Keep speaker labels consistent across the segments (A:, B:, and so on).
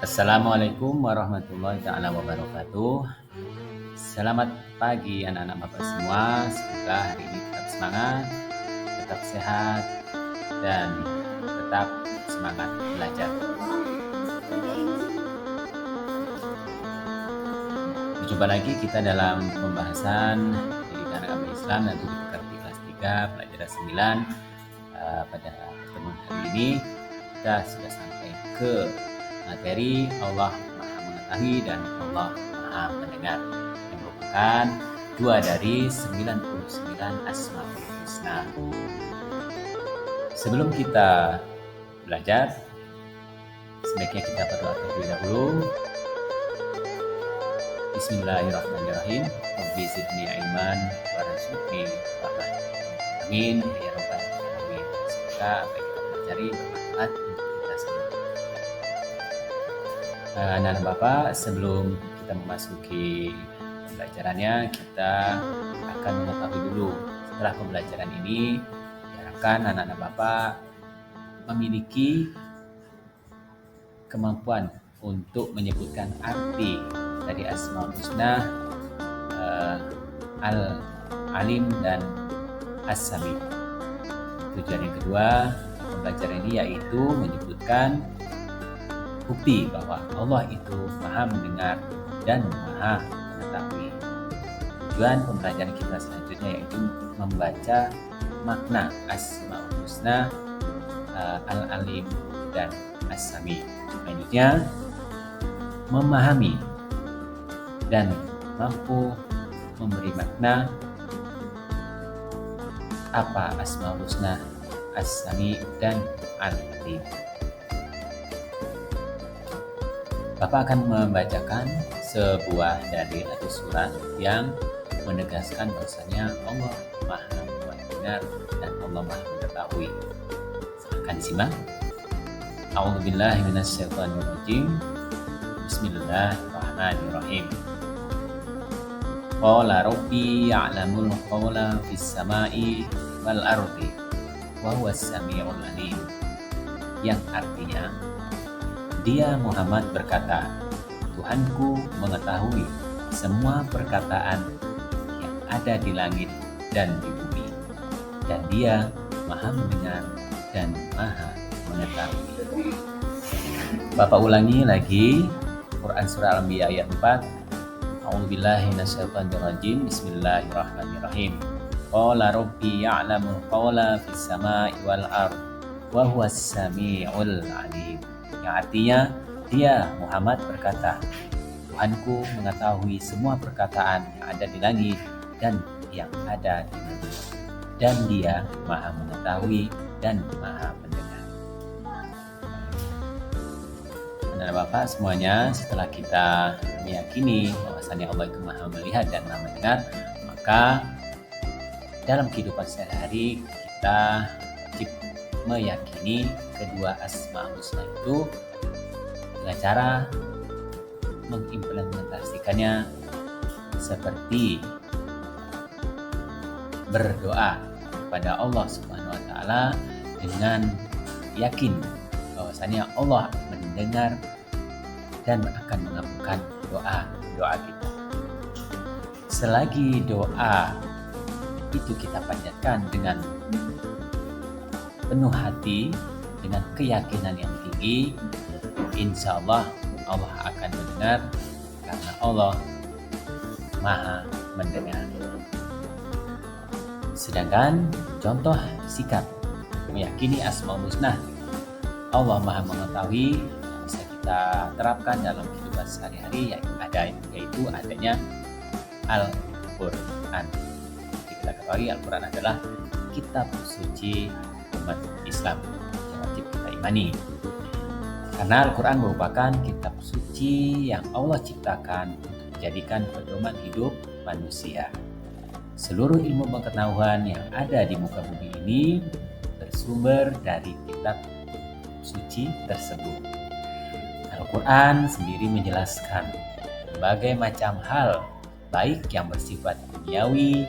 A: Assalamualaikum warahmatullahi taala wabarakatuh. Selamat pagi anak-anak Bapak semua. Semoga hari ini tetap semangat, tetap sehat, dan tetap semangat belajar. Berjumpa lagi kita dalam pembahasan pendidikan agama Islam dan studi pekerti kelas 3 pelajaran 9. Pada pertemuan hari ini kita sudah sampai ke materi Allah Maha Mengetahui dan Allah Maha Mendengar, yang merupakan 2 dari 99 Asmaul Husna. Sebelum kita belajar, sebaiknya kita berdoa terlebih dahulu. Bismillahirrahmanirrahim. Rabbi zidni ilman warzuqni rahmah. Amin ya rabbal alamin. Semoga apa yang kita pelajari bermanfaat untuk kita semua. Anak-anak Bapak, sebelum kita memasuki pembelajarannya, kita akan mengetahui dulu. Setelah pembelajaran ini, diharapkan anak-anak Bapak memiliki kemampuan untuk menyebutkan arti dari Asmaul Husna, Al-Alim dan As-Sami. Tujuan yang kedua pembelajaran ini yaitu menyebutkan bukti bahwa Allah itu Maha Mendengar dan Maha Mengetahui. Tujuan pembelajaran kita selanjutnya yaitu membaca makna Asmaul Husna, Al-Alim dan As-Sami. Selanjutnya memahami dan mampu memberi makna apa Asmaul Husna, As-Sami dan Al-Alim. Bapak akan membacakan sebuah dalil atau surat yang menegaskan bahwasanya Allah Maha Mendengar dan Allah Maha Mengetahui. Silakan disimak. A'udzubillahi minasyaitonirrajim. Bismillahirrahmanirrahim. Qala rabbi ya'lamul qawla fis sama'i wal ardi wa huwas samiul alim. Yang artinya, dia Muhammad berkata, Tuhanku mengetahui semua perkataan yang ada di langit dan di bumi, dan dia Maha Mendengar dan Maha Mengetahui. Bapak ulangi lagi Quran Surah Al-Anbiya ayat 4. A'udzubillahi minasyaitonirrajim. Bismillahirrahmanirrahim. Qala rabbi ya'lamul qawla fis sama'i wal ardh wa huwas samiul alim. Yang artinya, dia Muhammad berkata, Tuhanku mengetahui semua perkataan yang ada di langit dan yang ada di bumi, dan dia Maha Mengetahui dan Maha Mendengar. Anak Bapak semuanya, setelah kita meyakini bahwasannya Allah itu Maha Melihat dan Maha Mendengar, maka dalam kehidupan sehari-hari kita wajib meyakini kedua Asmaul Husna itu dengan cara mengimplementasikannya seperti berdoa kepada Allah Subhanahu wa taala dengan yakin bahwasanya Allah mendengar dan akan mengabulkan doa kita. Selagi doa itu kita panjatkan dengan penuh hati, dengan keyakinan yang tinggi, insya Allah Allah akan mendengar karena Allah Maha Mendengar. Sedangkan contoh sikap meyakini Asmaul Husna, Allah Maha Mengetahui, yang bisa kita terapkan dalam kehidupan sehari-hari yaitu adanya Al-Quran. Jadi kita ketahui Al-Quran adalah kitab suci umat Islam yang wajib kita imani. Karena Al-Quran merupakan kitab suci yang Allah ciptakan untuk dijadikan pedoman hidup manusia. Seluruh ilmu pengetahuan yang ada di muka bumi ini bersumber dari kitab suci tersebut. Al-Quran sendiri menjelaskan berbagai macam hal, baik yang bersifat duniawi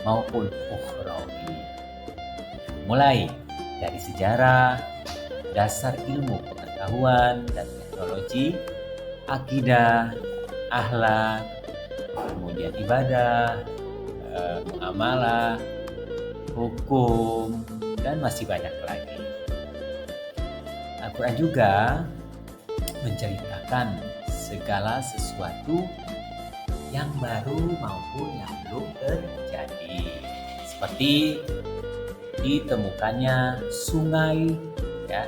A: maupun ukhrawi. Mulai dari sejarah dasar ilmu pengetahuan dan teknologi, akidah, akhlak, kemudian ibadah, muamalah, hukum, dan masih banyak lagi. Al-Quran juga menceritakan segala sesuatu yang baru maupun yang belum terjadi, seperti ditemukannya sungai ya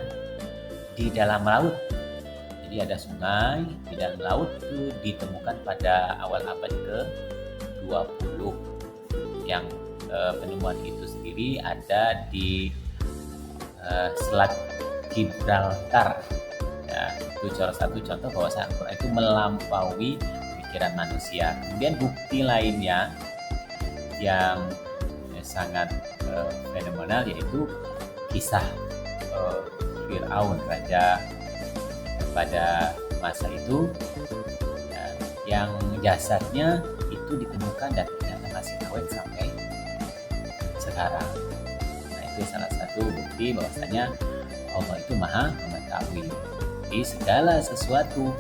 A: di dalam laut. Jadi ada sungai di dalam laut itu ditemukan pada awal abad ke-20. Yang penemuan itu sendiri ada di Selat Gibraltar. Ya, itu salah satu contoh bahwa Al-Quran itu melampaui pikiran manusia. Kemudian bukti lainnya yang sangat fenomenal yaitu kisah Fir'aun, raja pada masa itu, yang jasadnya itu ditemukan dan ternyata masih awet sampai sekarang. Nah, itu salah satu bukti bahwasanya Allah itu maha mengetahui. Jadi segala sesuatu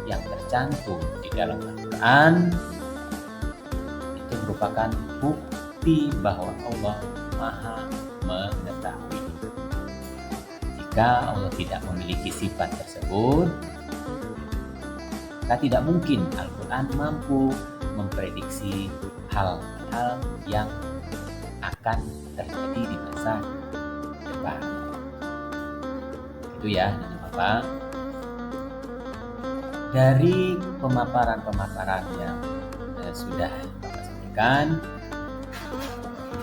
A: yang tercantum di dalam Al-Quran itu merupakan bukti bahwa Allah maha mengetahui. Jika Allah tidak memiliki sifat tersebut, maka tidak mungkin Al-Quran mampu memprediksi hal-hal yang akan terjadi di masa depan. Itu ya, Bapak. Dari pemaparan yang sudah Bapak sampaikan,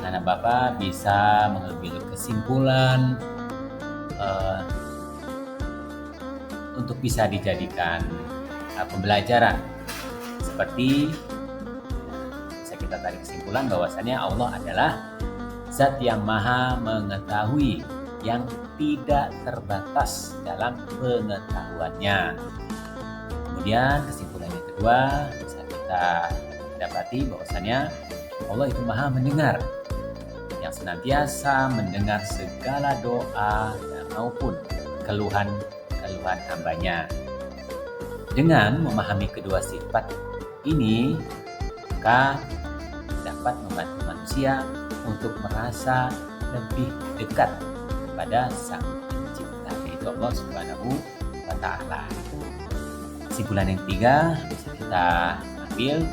A: anak Bapak bisa mengambil kesimpulan untuk bisa dijadikan pembelajaran. Seperti bisa kita tarik kesimpulan bahwasannya Allah adalah Zat yang maha mengetahui, yang tidak terbatas dalam pengetahuannya. Kemudian kesimpulan yang kedua bisa kita dapati bahwasannya Allah itu maha mendengar, yang senantiasa mendengar segala doa maupun keluhan hambanya. Dengan memahami kedua sifat ini, maka dapat membantu manusia untuk merasa lebih dekat kepada Sang Pencipta, yaitu Allah Subhanahu wa Ta'ala. Kesimpulan yang ketiga bisa kita ambil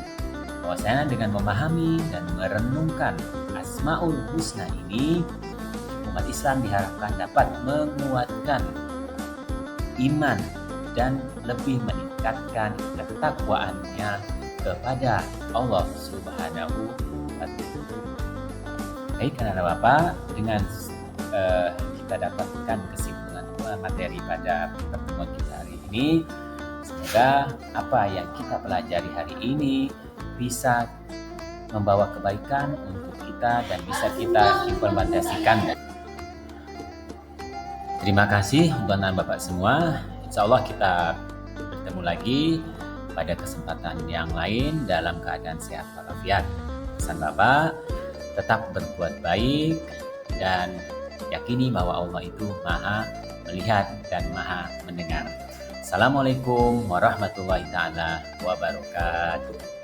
A: bahwasanya dengan memahami dan merenungkan Asmaul Husna ini, umat Islam diharapkan dapat menguatkan iman dan lebih meningkatkan ketakwaannya kepada Allah Subhanahu wa Ta'ala. Baik, anak-anak Bapak, dengan kita dapatkan kesimpulan materi pada pertemuan kita hari ini. Semoga apa yang kita pelajari hari ini bisa membawa kebaikan untuk kita dan bisa kita implementasikan. Terima kasih untuk anak Bapak semua. Insya Allah kita bertemu lagi pada kesempatan yang lain dalam keadaan sehat walafiat. Pesan Bapak, tetap berbuat baik dan yakini bahwa Allah itu maha melihat dan maha mendengar. Assalamualaikum warahmatullahi wabarakatuh.